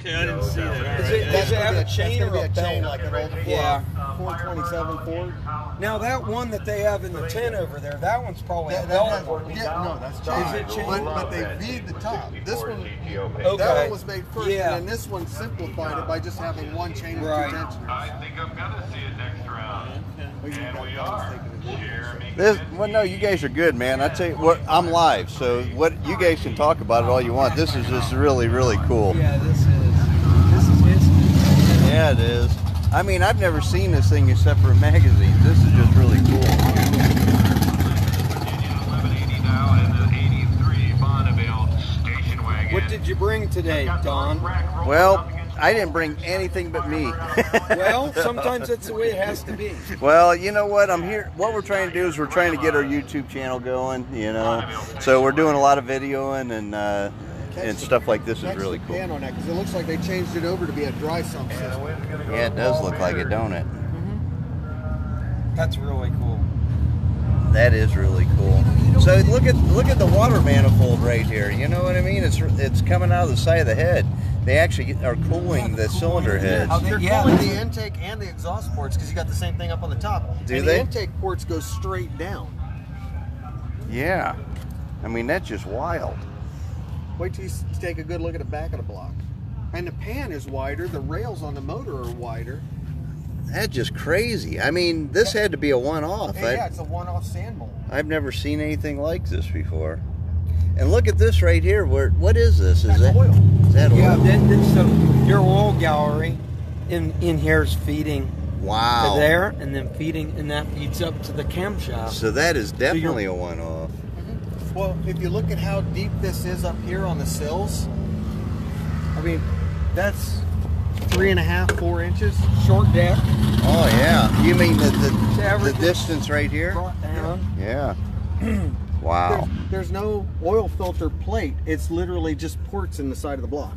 Okay, I didn't see that. Does it have a chain or a belt? Like an old 427 Ford. Now that one that they have in the tent over there, that one's probably a That belt. no, that's chain. Is it chain? But they V'd the top. This one, Okay. that one was made first, Yeah. and then this one simplified it by just having one chain with two tensioners. I think I'm gonna see it next round. And we are. Well, no, you guys are good, man. I tell you what, I'm live, so what you guys can talk about it all you want. This is just really, really cool. Yeah, this is history. Yeah, it is. I mean, I've never seen this thing except for magazines. This is just really cool. What did you bring today, Don? Well, I didn't bring anything but me. Well, sometimes that's the way it has to be. Well, you know what? I'm here. What we're trying to do is we're trying to get our YouTube channel going, you know. So we're doing a lot of videoing and stuff like this is really cool. On that, because it looks like they changed it over to be a dry sump system. Yeah, it does look like it, don't it? That's really cool. That is really cool. So look at the water manifold right here. You know what I mean? It's coming out of the side of the head. They actually are cooling the cylinder heads. They're cooling the intake and the exhaust ports because you got the same thing up on the top. Do and they? The intake ports go straight down. Yeah. I mean, that's just wild. Wait till you take a good look at the back of the block. And the pan is wider. The rails on the motor are wider. That's just crazy. I mean, this had to be a one-off. Hey, yeah, it's a one-off sand mold. I've never seen anything like this before. And look at this right here. What is this? Is that oil? Is that oil? Yeah, so your oil gallery in here is feeding Wow. to there, and then feeding, and that feeds up to the camshaft. So that is definitely a one-off. Well, if you look at how deep this is up here on the sills, I mean, that's 3.5, 4 inches. Short deck. Oh yeah. You mean the distance right here? Brought down. Yeah. Wow. There's no oil filter plate. It's literally just ports in the side of the block.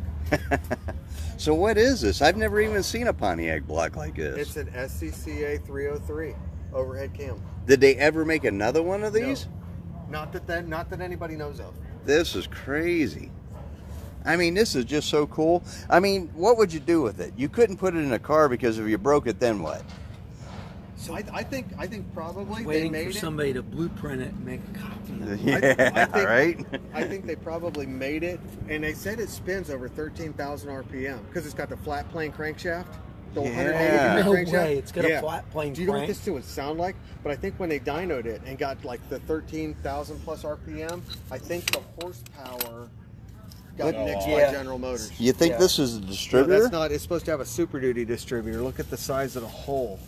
So what is this? I've never even seen a Pontiac block like this. It's an SCCA 303 overhead cam. Did they ever make another one of these? No. Not that anybody knows of. This is crazy. I mean, this is just so cool. I mean, what would you do with it? You couldn't put it in a car because if you broke it, then what? So I think probably Waiting they for made somebody to blueprint it and make a copy of it. Yeah, right? I think they probably made it, and they said it spins over 13,000 RPM because it's got the flat plane crankshaft. The 180 No degree crankshaft. way, it's got a flat plane Do you know what crank? this would sound like? But I think when they dynoed it and got like the 13,000 plus RPM, I think the horsepower got nixed by General Motors. You think this is a No, distributor? that's not. It's supposed to have a Super Duty distributor. Look at the size of the hole.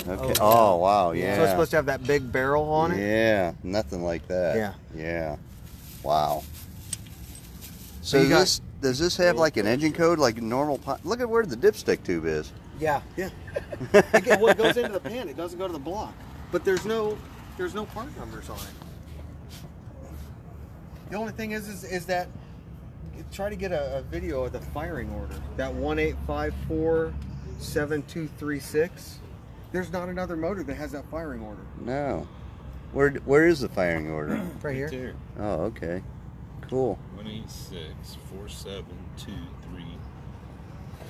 Okay. Oh, wow, yeah. So it's supposed to have that big barrel on it? Yeah, nothing like that. Yeah. Yeah. Wow. So you does this have like an engine code like a normal? Look at where the dipstick tube is. Yeah. Yeah. Again, well, it goes into the pan. It doesn't go to the block. But there's no part numbers on it. The only thing is that try to get a video of the firing order. That 18547236. There's not another motor that has that firing order. No. Where is the firing order? Right here. There. Oh, okay. Cool. 1864723.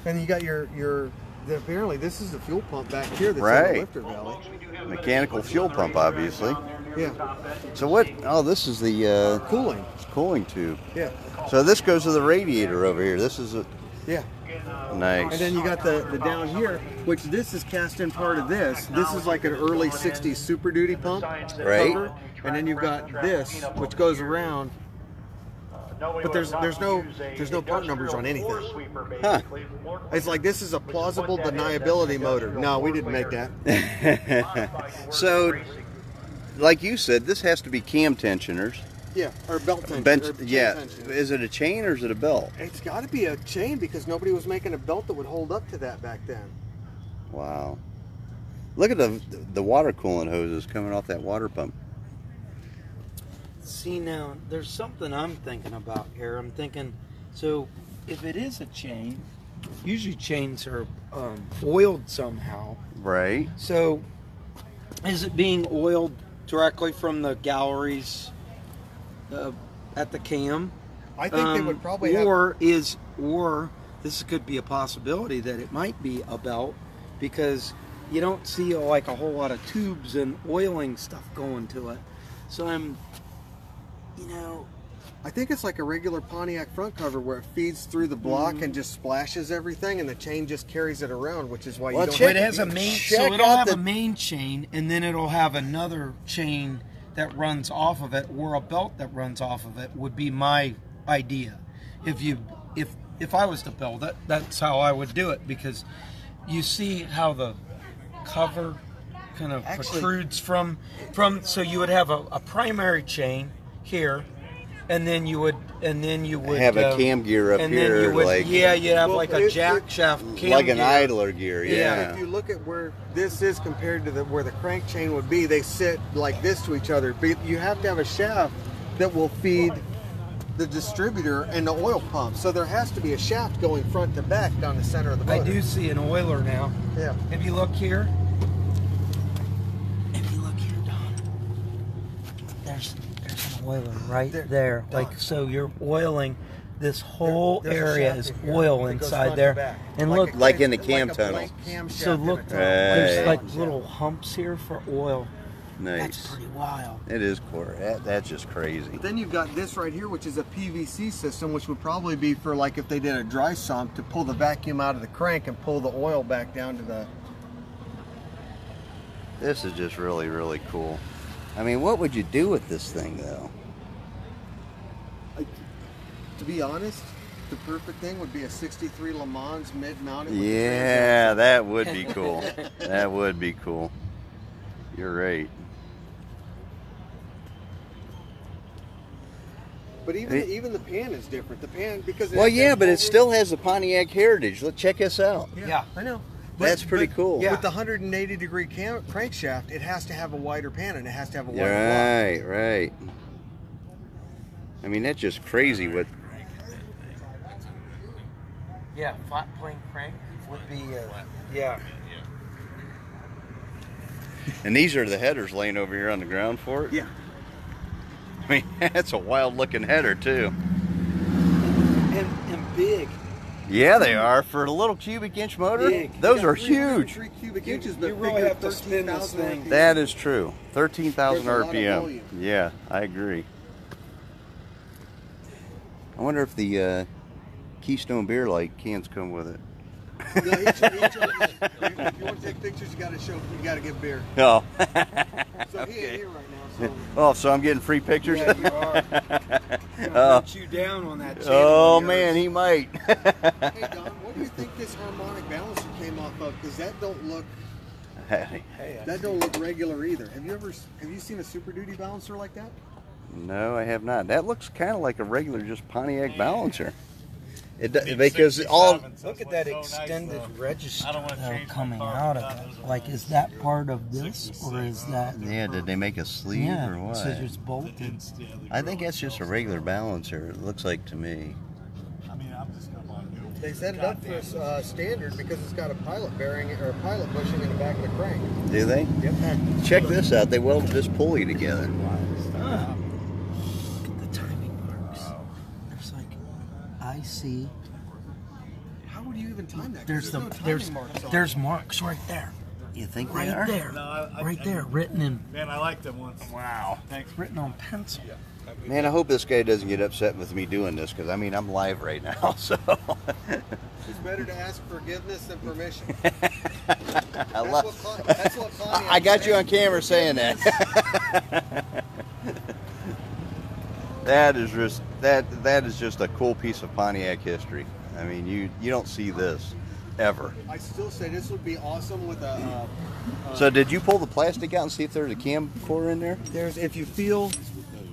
And you got your apparently this is the fuel pump back here that's in Right. the lifter valley. Mechanical fuel pump, obviously. Yeah. So what? Oh, this is the cooling tube. Yeah. So this goes to the radiator over here. This is a Yeah. nice. And then you got the down here, which this is cast in part of this. This is like an early 60s Super Duty pump. Right. Cover. And then you've got this, which goes around. But there's no part numbers on anything. Huh. It's like this is a plausible deniability motor. No, we didn't make that. So, like you said, this has to be cam tensioners. Yeah, or belt tension. or chain Yeah. tension. Is it a chain or is it a belt? It's got to be a chain because nobody was making a belt that would hold up to that back then. Wow. Look at the water coolant hoses coming off that water pump. See, now, there's something I'm thinking about here. I'm thinking, so if it is a chain, usually chains are oiled somehow. Right. So is it being oiled directly from the galleries at the cam? I think they would probably have... Or this could be a possibility that it might be a belt, because you don't see like a whole lot of tubes and oiling stuff going to it. So I'm, you know, I think it's like a regular Pontiac front cover where it feeds through the block and just splashes everything, and the chain just carries it around, which is why you don't. It has a main, so it'll have a main chain, and then it'll have another chain that runs off of it, or a belt that runs off of it. Would be my idea. If I was to build it, that's how I would do it, because you see how the cover kind of protrudes from. So you would have a primary chain here. And then you would have a cam gear up here, you have like a jack shaft cam like an gear. idler gear. Yeah. If you look at where this is compared to where the crank chain would be, they sit like this to each other. But you have to have a shaft that will feed the distributor and the oil pump. So there has to be a shaft going front to back down the center of the motor. I do see an oiler now. Yeah. If you look here, Don, there's an oiler right there. Like, so you're oiling this whole area is oil inside there. And look, like in the cam tunnel. So look, there's like little humps here for oil. Nice. That's pretty wild. It is cool. That's just crazy. But then you've got this right here, which is a PVC system, which would probably be for like if they did a dry sump to pull the vacuum out of the crank and pull the oil back down to the... This is just really, really cool. I mean, what would you do with this thing, though? To be honest, the perfect thing would be a 63 Le Mans mid-mounted. Yeah, that would be cool. That would be cool. You're right. But even the pan is different. The pan, because well, yeah, but it still has the Pontiac heritage. Let's check this out. Yeah, I know. That's pretty cool. Yeah. With the 180-degree crankshaft, it has to have a wider pan and it has to have a wider block. Right. I mean, that's just crazy. What? Yeah, flat plane crank would be. Yeah. And these are the headers laying over here on the ground for it? Yeah. I mean, that's a wild-looking header, too. And big. Yeah, they are. For a little cubic inch motor, big. Those are huge. 3 cubic inches, but you really have to spin this thing. That is true. 13,000 There's a lot of RPM. volume. Yeah, I agree. I wonder if the Keystone Beer Light cans come with it. If you want to take pictures, you got to give beer. Oh. So he ain't here right now. So. Oh, so I'm getting free pictures? Yeah, you are. Put you down on that channel. Oh, man, he might. Hey, Don, what do you think this harmonic balancer came off of? Because that don't look regular either. Have you seen a Super Duty balancer like that? No, I have not. That looks kind of like a regular just Pontiac balancer. Because all look at that extended register coming out of it. Like, is that part of this, or is that? Yeah, did they make a sleeve or what? So it's bolted. I think that's just a regular balancer. It looks like to me. They set it up for standard because it's got a pilot bearing or a pilot bushing in the back of the crank. Do they? Yep. Check this out. They welded this pulley together. Look at the timing marks. There's like, I see. How would you even time that? There's marks right there. You think Right they are? there. Right there, written in. Man, I liked them once. Wow. Thanks. Written on pencil. Man, I hope this guy doesn't get upset with me doing this, because I mean, I'm live right now, so. It's better to ask forgiveness than permission. I got you on camera saying that. That is just a cool piece of Pontiac history. I mean, you don't see this ever. I still say this would be awesome with a. So did you pull the plastic out and see if there's a cam core in there? If you feel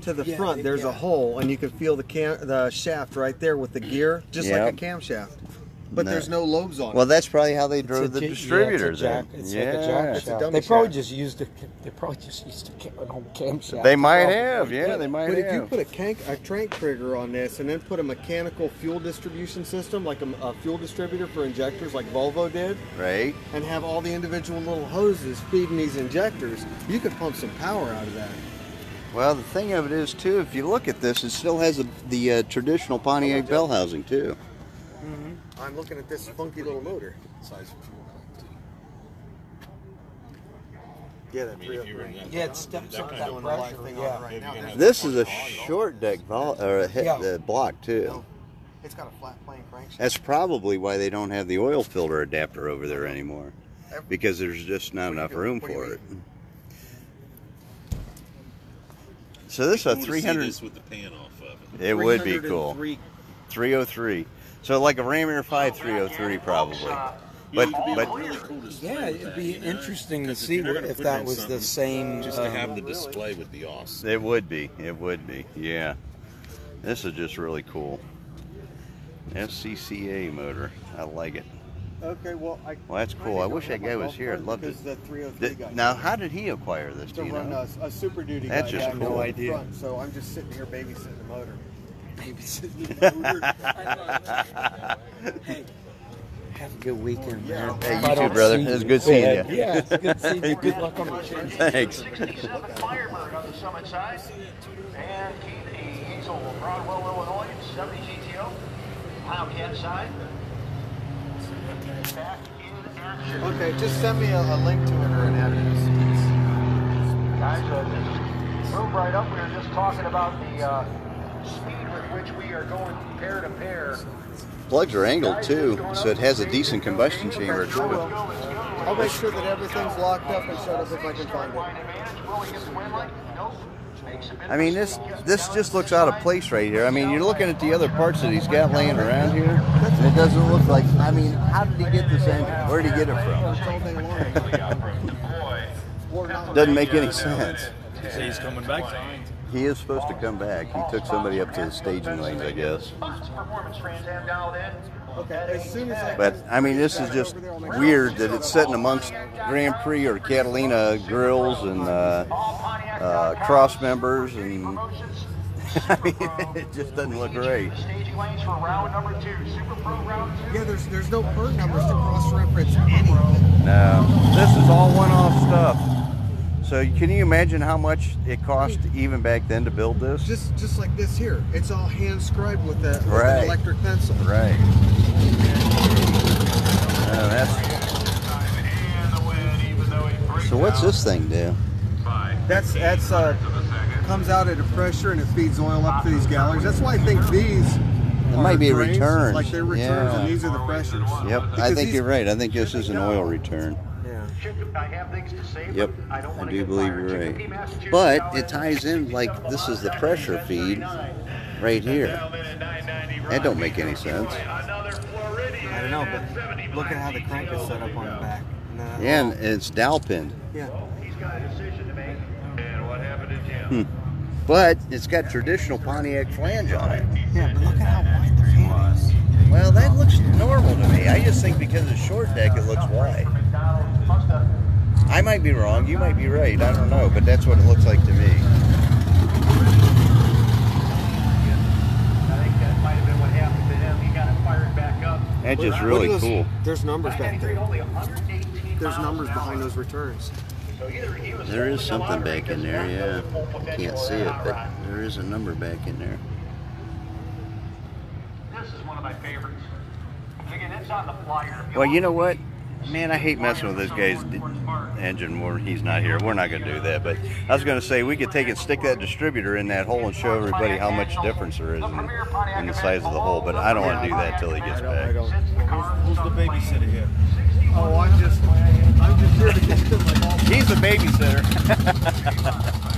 to the front, there's a hole, and you can feel the shaft right there with the gear, just like a camshaft. But there's no lobes on it. Well, that's probably how they drove the distributor there. It's like a jack shaft. They probably just used an old camshaft. They might have, yeah, they might But have. if you put a crank trigger on this and then put a mechanical fuel distribution system, like a fuel distributor for injectors like Volvo did, right, and have all the individual little hoses feeding these injectors, you could pump some power out of that. Well, the thing of it is, too, if you look at this, it still has the traditional Pontiac bell housing, too. I'm looking at this funky little motor. Size of fuel. Yeah, that 303. Yeah, it steps up that Doing the live pressure. thing on Yeah. it right now. This is a short deck block too. No, it's got a flat plane crankshaft. That's probably why they don't have the oil filter adapter over there anymore, because there's just not enough room for it. So this is a 300. With the pan off of it. It would be cool. 303. So like a Ram Air 5 303 probably. But Really cool display Yeah, with it'd that, be you know? interesting to 'Cause see they're gonna if put that in was the something same. Just to have the display would be awesome. it would be. It would be. Yeah. This is just really cool. SCCA motor. I like it. Okay, well, Well, that's cool. I wish that guy was here. I'd love to. Because the 303 guy. Now, how did he acquire this? To Do you run know? a Super Duty That's guy just down cool. the No idea. front, so I'm just sitting here babysitting the motor. Hey, have a good weekend, man. Hey, If you I too, don't brother. see It was you. good seeing you. Yeah, it's good seeing you. Good luck on the chase. Thanks. 67 Firebird on the summit side. And Keith Easel, Broadwell, Illinois, 70 GTO. Wildcat side. Back in action. Okay, just send me a link to it or an address. Guys, just move right up. We were just talking about the speed with which we are going pair to pair. Plugs are angled too, so it has a decent combustion chamber too. I'll make sure that everything's locked up and shut up if I can find it. I mean, this just looks out of place right here. I mean, you're looking at the other parts that he's got laying around here, and it doesn't look like. I mean, how did he get this engine? Where did he get it from? All day long. Doesn't make any sense. He's coming back. He is supposed to come back. He took somebody up to the staging lanes, I guess. Okay, as soon as I But I mean, this is just weird that it's sitting amongst Grand Prix or Catalina grills and cross members, and I mean, it just doesn't look right. yeah, there's no part numbers to cross-reference anything. No, this is all one-off stuff. So can you imagine how much it cost even back then to build this? Just like this here, it's all hand scribed with an Right. electric pencil. Right. That's. So what's this thing do? That's comes out at a pressure and it feeds oil up to these galleries. That's why I think these It might be drains, returns. like they're returns, Yeah. and these are the pressures. Yep, I Because think these- you're right. I think this is an oil return. Yeah. Yep, I do believe you're right. But it ties in like this is the pressure feed right here. That don't make any sense. I don't know, but look at how the crank is set up on the back. Yeah, and it's dowel pinned. Yeah. But it's got traditional Pontiac flange on it. Yeah, but look at how wide their hand is. Well, that looks normal to me. I just think because it's short deck, it looks wide. I might be wrong. You might be right. I don't know, but that's what it looks like to me. I think that might have been what happened to him. He got it fired back up. That's just Look really at those- cool. There's numbers back there. Only 118 There's numbers miles behind an hour. those returns. So either he was There is holding the something lottery back in because there, that's yeah. the full I potential can't of see that it, hot but rod. there is a number back in there. This is one of my favorites. Again, it's on the flyer. Well, you know what? Man, I hate messing with this guy's engine when he's not here. We're not going to do that, but I was going to say we could take and stick that distributor in that hole and show everybody how much difference there is in the size of the hole, but I don't want to do that till he gets back. Who's the babysitter here? Oh, I'm just here to get them like all He's the babysitter.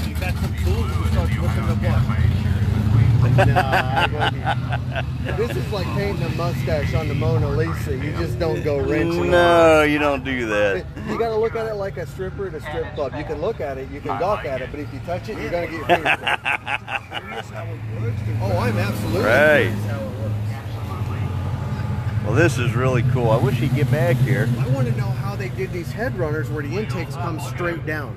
You got some tools and start whipping the butt. This is like painting a mustache on the Mona Lisa. You just don't go wrenching. No, you don't do that. You got to look at it like a stripper at a strip club. You can look at it, you can gawk at it, but if you touch it, you're going to get your fingers wet. Oh, I'm absolutely. Right. Well, this is really cool. I wish he'd get back here. I want to know how they did these head runners where the intakes come straight down.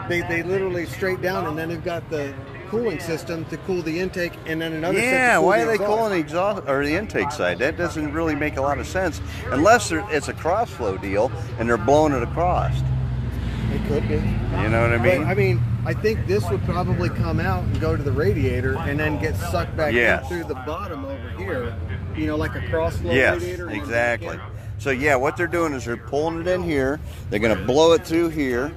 They literally straight down, and then they've got the cooling system to cool the intake, and then another. Yeah, set to cool why the are they exhaust. calling the exhaust or the intake side? That doesn't really make a lot of sense unless it's a cross flow deal and they're blowing it across. It could be. You know what I But, mean? I think this would probably come out and go to the radiator, and then get sucked back Yes. in through the bottom over here, you know, like a cross flow Yes, radiator. exactly. So yeah, what they're doing is they're pulling it in here. They're going to blow it through here,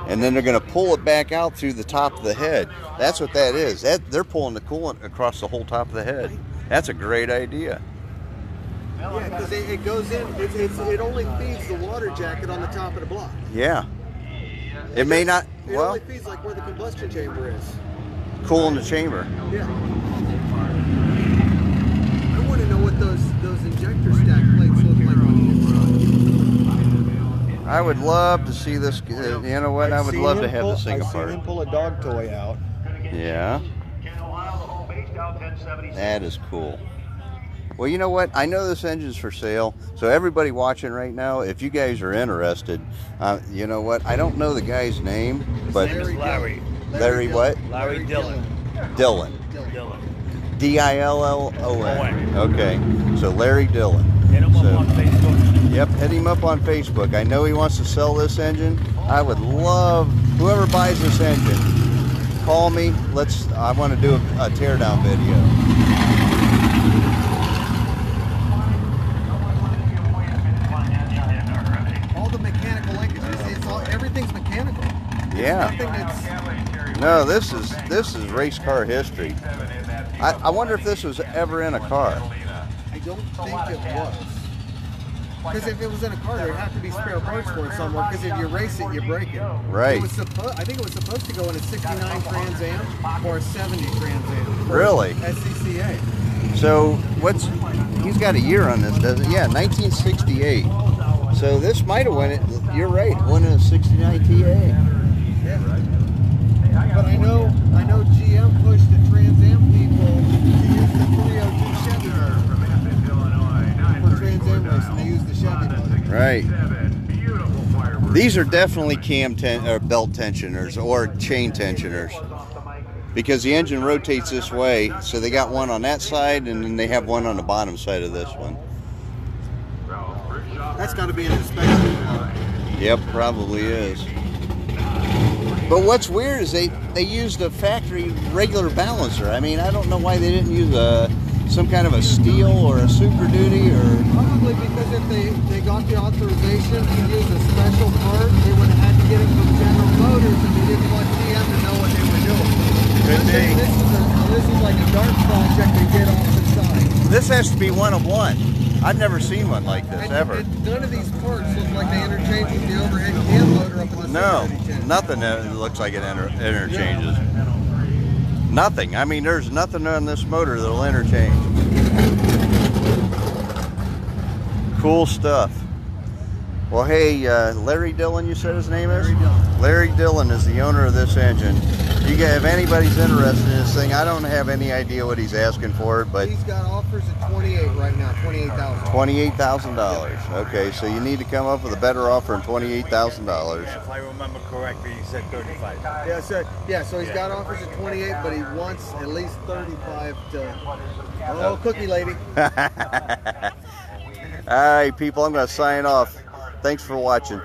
and then they're going to pull it back out through the top of the head. That's what that is. They're pulling the coolant across the whole top of the head. That's a great idea. Yeah, because it goes in. It only feeds the water jacket on the top of the block. Yeah. It may not. It Well, only feeds like where the combustion chamber is. cool in the chamber. Yeah. I want to know what those injector stack plates look like on the inside. I would love to see this. You know what? I would love to have this thing I've seen him apart. pull a dog toy out. Yeah. That is cool. Well, you know what? I know this engine's for sale, so everybody watching right now, if you guys are interested, you know what? I don't know the guy's name, but Larry. Larry what? Larry Dillon. Dillon. Dillon. Dillon. Okay, so Larry Dillon. Hit him up on Facebook. Yep, hit him up on Facebook. I know he wants to sell this engine. I would love, whoever buys this engine, call me. I want to do a teardown video. All the mechanical linkages, everything's mechanical. Yeah. No, this is race car history. I wonder if this was ever in a car. I don't think it was. Because if it was in a car, there'd have to be spare parts for it somewhere. Because if you race it, you break it. Right. I think it was supposed to go in a 69 Trans Am or a 70 Trans Am. Really? SCCA. So he's got a year on this, doesn't he? Yeah, 1968. So this might have won it. You're right. Won in a 69 TA. Yeah. But I know GM pushed the Trans Am people to use the 302 Chevy motor. For Trans Am racing, they use the Chevy motor. Right. These are definitely belt tensioners or chain tensioners, because the engine rotates this way. So they got one on that side, and then they have one on the bottom side of this one. That's got to be an inspection. Yep, probably is. But what's weird is they used a factory regular balancer. I mean, I don't know why they didn't use some kind of a steel or a Super Duty or... Probably because if they got the authorization to use a special part, they would have had to get it from General Motors, and they didn't want GM to know what they were doing. This is like a dark project they did off the side. This has to be one of one. I've never seen one like this, ever. And none of these parts look like they interchange with the overhead cam loader up in the No, center. nothing that looks like it interchanges. Nothing. I mean, there's nothing on this motor that'll interchange. Cool stuff. Well, hey, Larry Dillon, you said his name is? Larry Dillon. Larry Dillon is the owner of this engine. If anybody's interested in this thing, I don't have any idea what he's asking for it, but He's got offers at 28 right now, 28,000. $28,000. Okay, so you need to come up with a better offer than $28,000. If I remember correctly, he said 35. Yeah, so he's got offers at 28, but he wants at least 35 to... Oh, cookie lady. All right, people, I'm going to sign off. Thanks for watching.